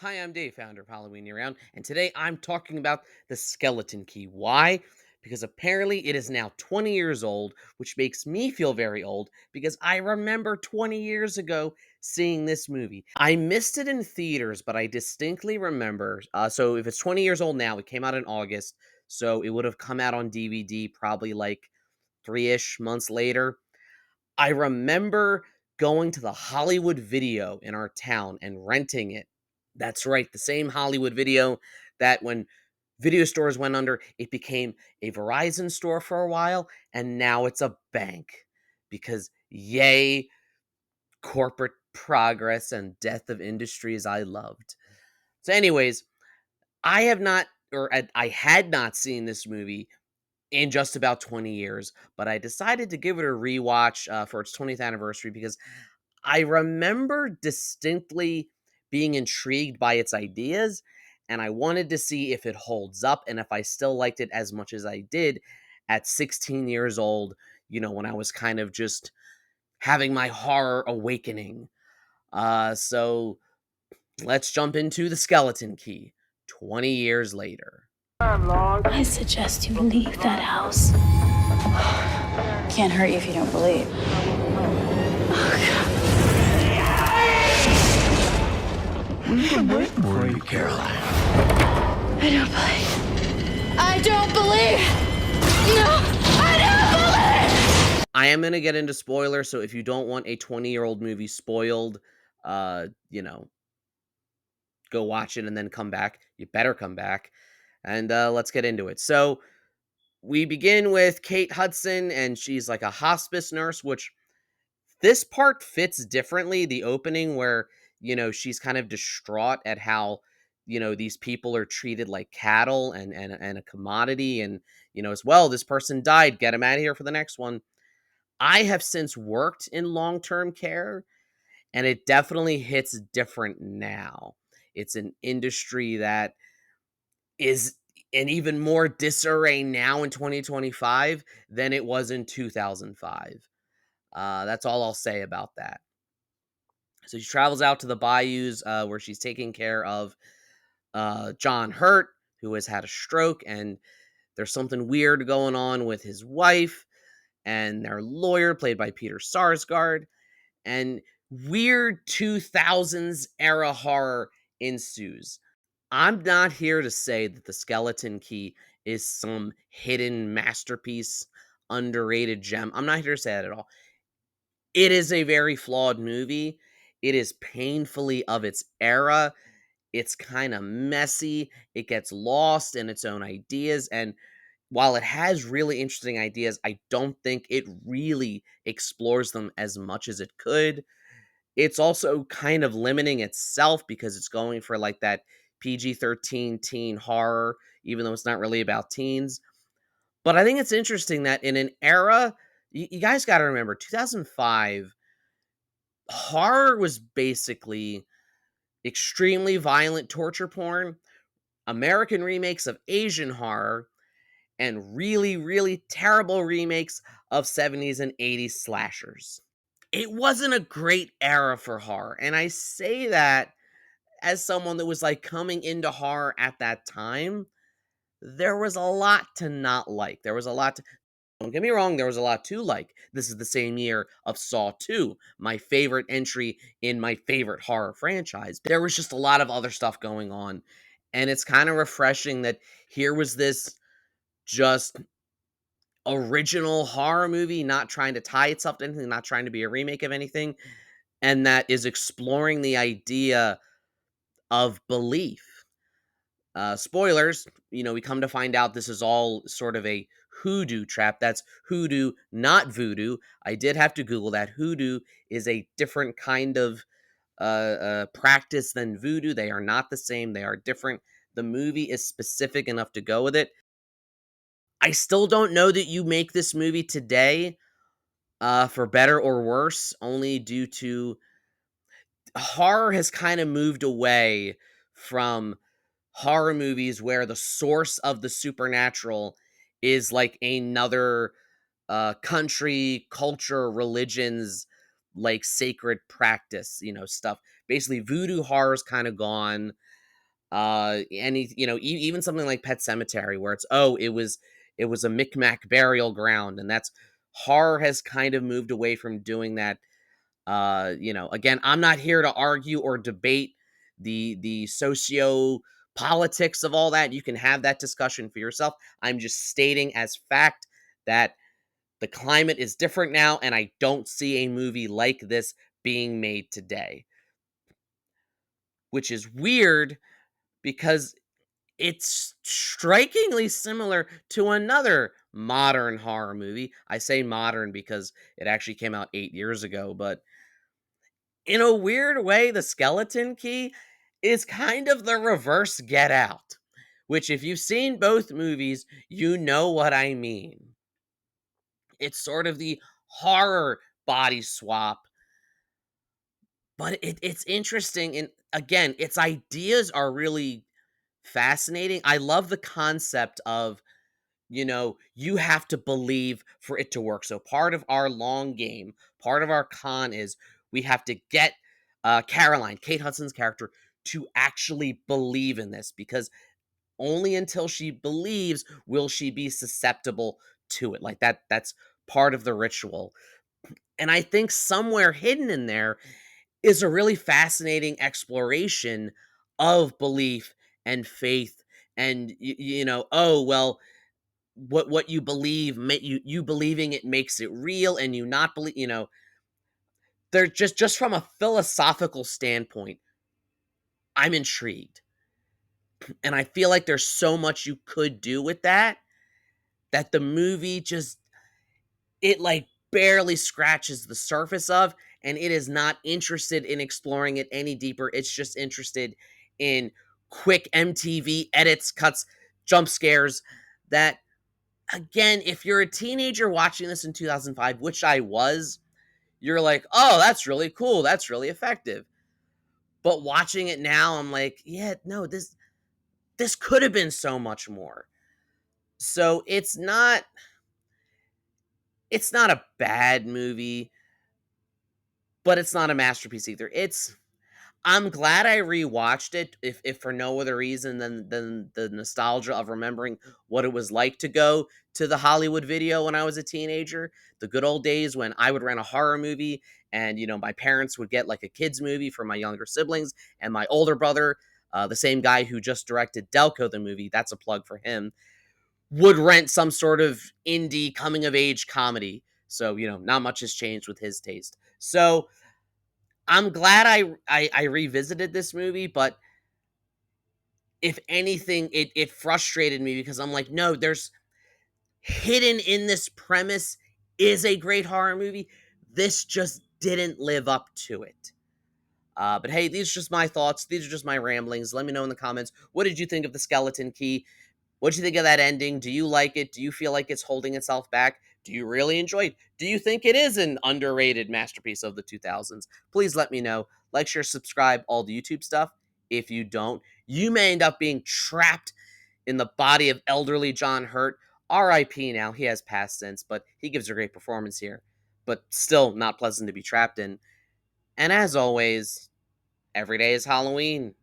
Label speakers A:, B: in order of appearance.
A: Hi, I'm Dave, founder of Halloween Year Round, and today I'm talking about the skeleton key. Why? Because apparently it is now 20 years old, which makes me feel very old because I remember 20 years ago seeing this movie. I missed it in theaters, but I distinctly remember. So if it's 20 years old now, it came out in August, so it would have come out on DVD probably like 3-ish months later. I remember going to the Hollywood Video in our town and renting it. That's right, the same Hollywood Video that when video stores went under, it became a Verizon store for a while, and now it's a bank. Because yay, corporate progress and death of industries I loved. So, anyways, I have not, or I had not seen this movie in just about 20 years, but I decided to give it a rewatch for its 20th anniversary because I remember distinctly being intrigued by its ideas, and I wanted to see if it holds up and if I still liked it as much as I did at 16 years old, when I was kind of just having my horror awakening. So let's jump into the skeleton key 20 years later.
B: I suggest you leave that house. Can't hurt you if you don't believe.
C: We've been waiting for you, Caroline.
B: I don't believe. I don't believe. No, I don't believe.
A: I am going to get into spoilers, so if you don't want a 20-year-old movie spoiled, uh, you know, go watch it and then come back. You better come back. And let's get into it. So we begin with Kate Hudson, and she's like a hospice nurse, which this part fits differently. The opening where, she's kind of distraught at how, these people are treated like cattle and a commodity. And, as well, this person died. Get him out of here for the next one. I have since worked in long term care, and it definitely hits different now. It's an industry that is in even more disarray now in 2025 than it was in 2005. That's all I'll say about that. So she travels out to the bayous where she's taking care of John Hurt, who has had a stroke, and there's something weird going on with his wife and their lawyer, played by Peter Sarsgaard, and weird 2000s era horror ensues. I'm not here to say that the skeleton key is some hidden masterpiece, underrated gem. I'm not here to say that at all. It is a very flawed movie. It is painfully of its era. It's kind of messy. It gets lost in its own ideas. And while it has really interesting ideas, I don't think it really explores them as much as it could. It's also kind of limiting itself because it's going for like that PG-13 teen horror, even though it's not really about teens. But I think it's interesting that in an era, you guys got to remember 2005, horror was basically extremely violent torture porn, American remakes of Asian horror, and really, really terrible remakes of 70s and 80s slashers. It wasn't a great era for horror. And I say that as someone that was like coming into horror at that time. There was a lot to not like. There was a lot to, don't get me wrong, there was a lot to like. This is the same year of Saw 2, my favorite entry in my favorite horror franchise. There was just a lot of other stuff going on. And it's kind of refreshing that here was this just original horror movie, not trying to tie itself to anything, not trying to be a remake of anything, and that is exploring the idea of belief. Spoilers, we come to find out this is all sort of a hoodoo trap. That's hoodoo, not voodoo. I did have to Google that. Hoodoo is a different kind of practice than voodoo. They are not the same, they are different. The movie is specific enough to go with it. I still don't know that you make this movie today for better or worse, only due to horror has kind of moved away from horror movies where the source of the supernatural is like another country, culture, religions, like sacred practice, stuff. Basically, voodoo horror's kind of gone. Even something like Pet Cemetery, where it's, oh, it was a Micmac burial ground, and that's horror has kind of moved away from doing that. Again, I'm not here to argue or debate the socio politics of all that. You can have that discussion for yourself. I'm just stating as fact that the climate is different now, and I don't see a movie like this being made today, which is weird because it's strikingly similar to another modern horror movie. I say modern because it actually came out 8 years ago, but in a weird way, The Skeleton Key is kind of the reverse Get Out, which, if you've seen both movies, you know what I mean. It's sort of the horror body swap, but it's interesting. And again, its ideas are really fascinating. I love the concept of, you have to believe for it to work. So part of our long game, part of our con is we have to get Caroline, Kate Hudson's character, to actually believe in this, because only until she believes will she be susceptible to it. Like that's part of the ritual. And I think somewhere hidden in there is a really fascinating exploration of belief and faith, and oh well, what you believe, you believing it makes it real, and you not believe, they're just from a philosophical standpoint, I'm intrigued, and I feel like there's so much you could do with that, that the movie just, it like barely scratches the surface of, and it is not interested in exploring it any deeper. It's just interested in quick MTV edits, cuts, jump scares that, again, if you're a teenager watching this in 2005, which I was, you're like, "Oh, that's really cool. That's really effective." But watching it now, I'm like, "Yeah, no, this could have been so much more." So it's not a bad movie, but it's not a masterpiece either. I'm glad I rewatched it, if for no other reason than the nostalgia of remembering what it was like to go to the Hollywood Video when I was a teenager. The good old days when I would rent a horror movie, and my parents would get like a kids movie for my younger siblings, and my older brother, the same guy who just directed Delco the movie, that's a plug for him, would rent some sort of indie coming of age comedy. So, not much has changed with his taste. So, I'm glad I revisited this movie, but if anything, it frustrated me, because I'm like, no, there's hidden in this premise is a great horror movie. This just didn't live up to it. But hey, these are just my thoughts. These are just my ramblings. Let me know in the comments, what did you think of The Skeleton Key? What do you think of that ending? Do you like it? Do you feel like it's holding itself back? Do you really enjoy it? Do you think it is an underrated masterpiece of the 2000s? Please let me know. Like, share, subscribe, all the YouTube stuff. If you don't, you may end up being trapped in the body of elderly John Hurt. RIP now. He has passed since, but he gives a great performance here. But still not pleasant to be trapped in. And as always, every day is Halloween.